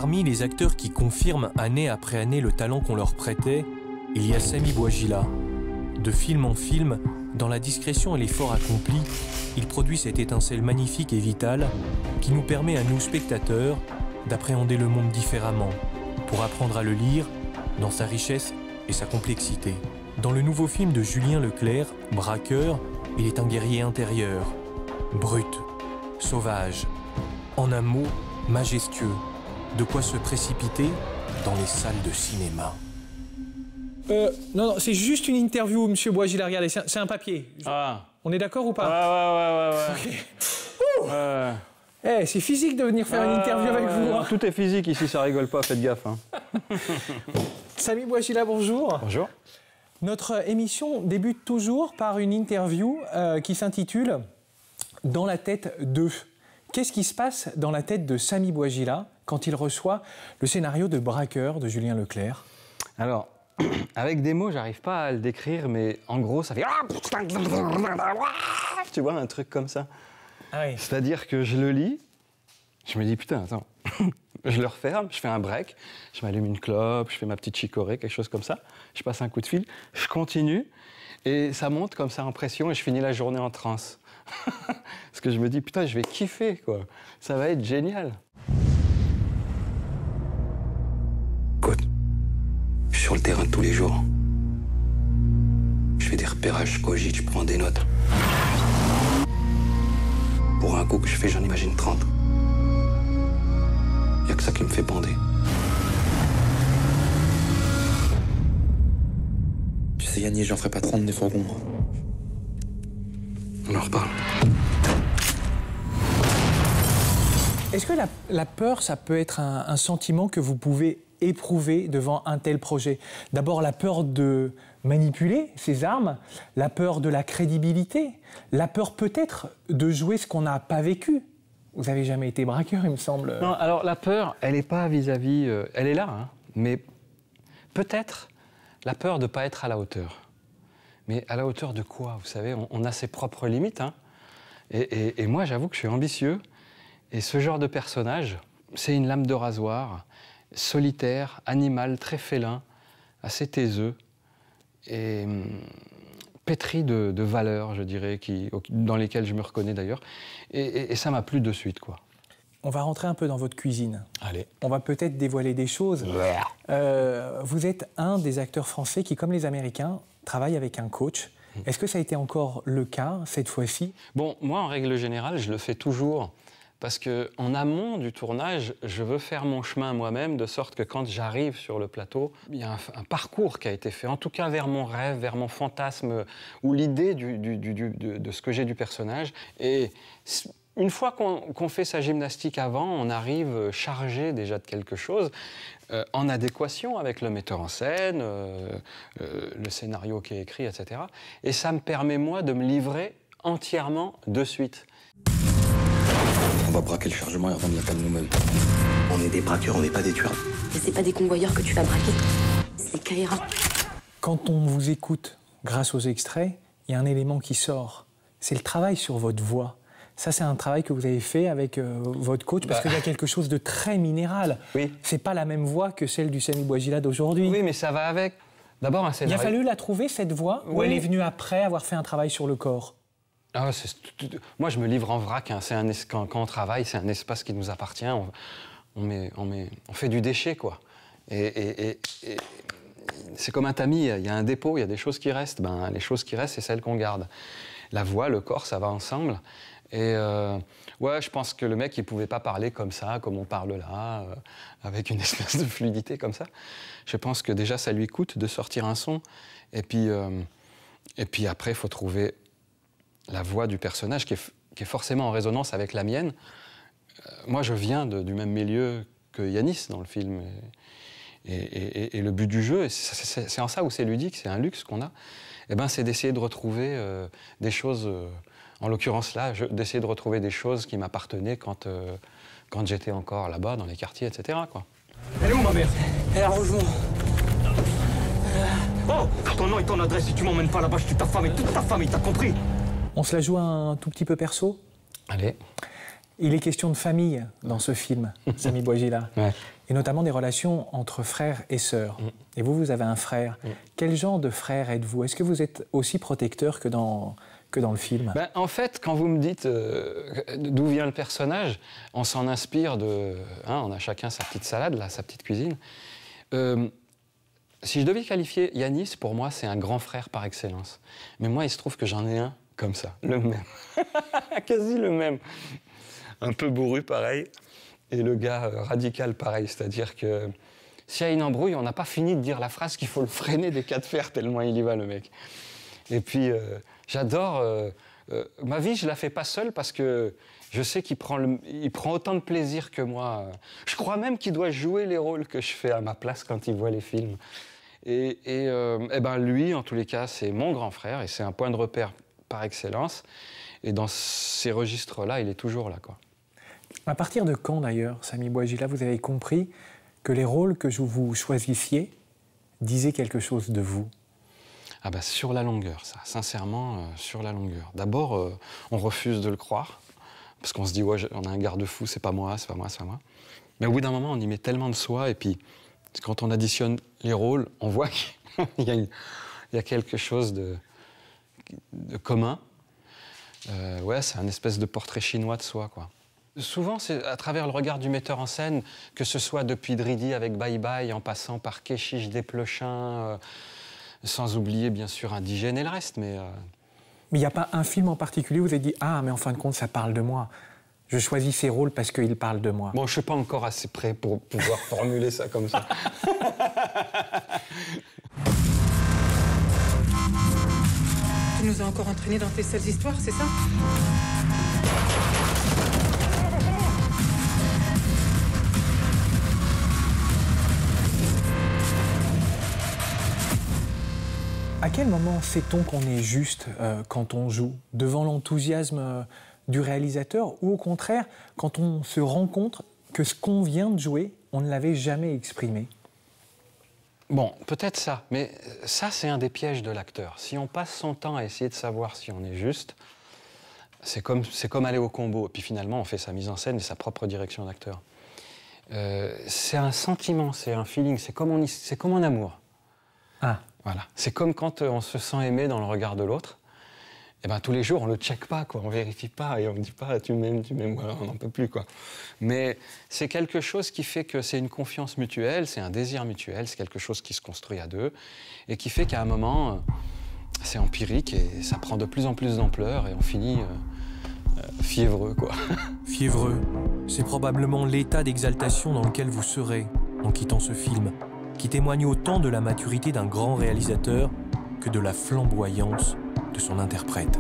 Parmi les acteurs qui confirment année après année le talent qu'on leur prêtait, il y a Samy Bouajila. De film en film, dans la discrétion et l'effort accompli, il produit cette étincelle magnifique et vitale qui nous permet à nous, spectateurs, d'appréhender le monde différemment, pour apprendre à le lire dans sa richesse et sa complexité. Dans le nouveau film de Julien Leclerc, Braqueur, il est un guerrier intérieur, brut, sauvage, en un mot, majestueux. De quoi se précipiter dans les salles de cinéma. Non, c'est juste une interview, monsieur Bouajila, regardez, c'est un papier. Ah. On est d'accord ou pas? Ouais. Okay. C'est physique de venir faire une interview avec vous. Hein. Tout est physique ici, ça rigole pas, faites gaffe. Hein. Samy Bouajila, bonjour. Bonjour. Notre émission débute toujours par une interview qui s'intitule « Dans la tête d'eux ». Qu'est-ce qui se passe dans la tête de Samy Bouajila quand il reçoit le scénario de Braqueur de Julien Leclerc? Alors, avec des mots, j'arrive pas à le décrire, mais en gros, ça fait... Tu vois, un truc comme ça. Ah oui. C'est-à-dire que je le lis, je me dis, putain, attends, je le referme, je fais un break, je m'allume une clope, je fais ma petite chicorée, quelque chose comme ça, je passe un coup de fil, je continue, et ça monte comme ça en pression, et je finis la journée en transe. Parce que je me dis, putain, je vais kiffer, quoi. Ça va être génial. Écoute, je suis sur le terrain tous les jours. Je fais des repérages, je cogite, je prends des notes. Pour un coup que je fais, j'en imagine 30. Y a que ça qui me fait bander. Tu sais, Yannick, j'en ferai pas 30 des fourgons. On en reparle. Est-ce que la peur, ça peut être un sentiment que vous pouvez éprouver devant un tel projet? D'abord, la peur de manipuler ces armes, la peur de la crédibilité, la peur peut-être de jouer ce qu'on n'a pas vécu. Vous n'avez jamais été braqueur, il me semble. Non, alors la peur, elle n'est pas vis-à-vis... elle est là, hein, mais peut-être la peur de ne pas être à la hauteur. Mais à la hauteur de quoi? Vous savez, on a ses propres limites. Hein. Et moi, j'avoue que je suis ambitieux. Et ce genre de personnage, c'est une lame de rasoir, solitaire, animal, très félin, assez taiseux, et pétri de valeurs, je dirais, dans lesquelles je me reconnais d'ailleurs. Et ça m'a plu de suite, quoi. On va rentrer un peu dans votre cuisine. Allez. On va peut-être dévoiler des choses. Vous êtes un des acteurs français qui, comme les Américains, travaille avec un coach. Est-ce que ça a été encore le cas cette fois-ci? Bon, moi, en règle générale, je le fais toujours. Parce qu'en amont du tournage, je veux faire mon chemin moi-même, de sorte que quand j'arrive sur le plateau, il y a un parcours qui a été fait, en tout cas vers mon rêve, vers mon fantasme, ou l'idée de ce que j'ai du personnage. Et une fois qu'on fait sa gymnastique avant, on arrive chargé déjà de quelque chose, en adéquation avec le metteur en scène, le scénario qui est écrit, etc. Et ça me permet, moi, de me livrer entièrement de suite. On va braquer le chargement et revendre la canne nous-mêmes. On est des braqueurs, on n'est pas des tueurs. Mais c'est pas des convoyeurs que tu vas braquer, c'est les KRA. Quand on vous écoute grâce aux extraits, il y a un élément qui sort. C'est le travail sur votre voix. Ça, c'est un travail que vous avez fait avec votre coach, parce qu'il y a quelque chose de très minéral. Oui. C'est pas la même voix que celle du Samy Bouajila d'aujourd'hui. Oui, mais ça va avec. D'abord, un scénario. Il a fallu la trouver, cette voix, ou oui. elle est venue après avoir fait un travail sur le corps? Ah, moi, je me livre en vrac. Hein. Quand on travaille, c'est un espace qui nous appartient. On fait du déchet, quoi. Et c'est comme un tamis. Il y a un dépôt, il y a des choses qui restent. Ben, les choses qui restent, c'est celles qu'on garde. La voix, le corps, ça va ensemble. Et ouais, je pense que le mec, il pouvait pas parler comme ça, comme on parle là, avec une espèce de fluidité comme ça. Je pense que déjà, ça lui coûte de sortir un son. Et puis après, il faut trouver la voix du personnage qui est forcément en résonance avec la mienne. Moi, je viens du même milieu que Yanis dans le film. Et le but du jeu, c'est en ça où c'est ludique, c'est un luxe qu'on a, eh ben, c'est d'essayer de retrouver des choses, en l'occurrence là, d'essayer de retrouver des choses qui m'appartenaient quand j'étais encore là-bas, dans les quartiers, etc. quoi. Elle est où, ma mère? Elle a rejoint. Oh, ton nom et ton adresse, si tu m'emmènes pas là-bas, je tue ta femme et toute ta famille, t'as compris? On se la joue un tout petit peu perso. Allez. Il est question de famille dans ce film, Samy Bouajila, Ouais. et notamment des relations entre frères et sœurs. Et vous avez un frère. Quel genre de frère êtes-vous? Est-ce que vous êtes aussi protecteur que dans le film? Ben, en fait, quand vous me dites d'où vient le personnage, on s'en inspire de... on a chacun sa petite salade, là, sa petite cuisine. Si je devais qualifier Yanis, pour moi, c'est un grand frère par excellence. Mais moi, il se trouve que j'en ai un comme ça, le même. Quasi le même. Un peu bourru, pareil. Et le gars radical, pareil. C'est-à-dire que s'il y a une embrouille, on n'a pas fini de dire la phrase qu'il faut le freiner des cas de fer, tellement il y va, le mec. Et puis, j'adore... ma vie, je la fais pas seule parce que je sais qu'il prend autant de plaisir que moi. Je crois même qu'il doit jouer les rôles que je fais à ma place quand il voit les films. Et ben lui, en tous les cas, c'est mon grand frère et c'est un point de repère par excellence. Et dans ces registres-là, il est toujours là, quoi. À partir de quand, d'ailleurs, Samy Bouajila, vous avez compris que les rôles que vous choisissiez disaient quelque chose de vous? Ah bah sur la longueur, ça, sincèrement, sur la longueur. D'abord, on refuse de le croire, parce qu'on se dit, ouais, on a un garde-fou, c'est pas moi, c'est pas moi, c'est pas moi. Mais au bout d'un moment, on y met tellement de soi, et puis quand on additionne les rôles, on voit qu'il y a quelque chose de commun. Ouais, c'est un espèce de portrait chinois de soi, quoi. Souvent, c'est à travers le regard du metteur en scène, que ce soit depuis Dridi avec Bye Bye, en passant par Keshish Desplechin, sans oublier, bien sûr, Indigène et le reste, mais... Mais il n'y a pas un film en particulier où vous avez dit « Ah, mais en fin de compte, ça parle de moi. Je choisis ces rôles parce qu'ils parlent de moi. » Bon, je ne suis pas encore assez prêt pour pouvoir formuler ça comme ça. Tu nous as encore entraînés dans tes sales histoires, c'est ça? À quel moment sait-on qu'on est juste quand on joue? Devant l'enthousiasme du réalisateur ou au contraire, quand on se rend compte que ce qu'on vient de jouer, on ne l'avait jamais exprimé? Bon, peut-être ça, mais ça, c'est un des pièges de l'acteur. Si on passe son temps à essayer de savoir si on est juste, c'est comme aller au combo. Et puis finalement, on fait sa mise en scène et sa propre direction d'acteur. C'est un sentiment, c'est un feeling, c'est comme en amour. Ah. Voilà. C'est comme quand on se sent aimé dans le regard de l'autre. Et ben, tous les jours, on ne le check pas, quoi. On ne vérifie pas et on ne dit pas tu m'aimes, voilà, on n'en peut plus, quoi. Mais c'est quelque chose qui fait que c'est une confiance mutuelle, c'est un désir mutuel, c'est quelque chose qui se construit à deux et qui fait qu'à un moment, c'est empirique et ça prend de plus en plus d'ampleur et on finit fiévreux, quoi. Fiévreux, c'est probablement l'état d'exaltation dans lequel vous serez en quittant ce film, qui témoigne autant de la maturité d'un grand réalisateur que de la flamboyance de son interprète.